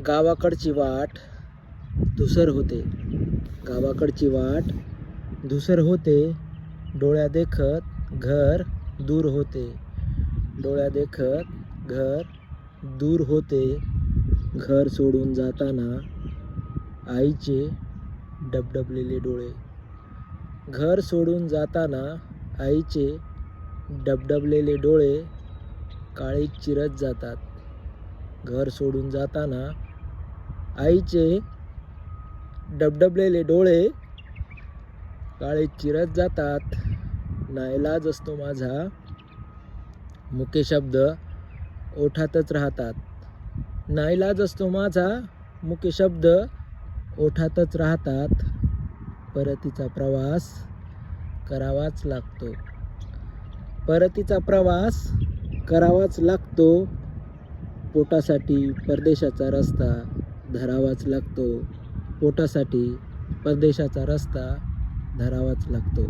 गावाकडची वाट धुसर होते, गावाकडची वाट धुसर होते, डोळ्या देखत घर दूर होते, डोळ्या देखत घर दूर होते. घर सोडून जाताना आईचे डबडबलेले डोळे, घर सोडून जाताना आईचे डबडबलेले डोळे काळीत चिरत जातात. घर सोडून जाताना आईचे डबडबलेले डोळे काळीत चिरत जातात. नाईलाज असतो माझा, मुके शब्द ओठातच राहतात. नाईलाज असतो माझा, मुके शब्द ओठातच राहतात. परतीचा प्रवास करावाच लागतो, परतीचा प्रवास करावाच लागतो. पोटासाठी परदेशाचा रस्ता धरावाच लागतो, पोटासाठी परदेशाचा रस्ता धरावाच लागतो.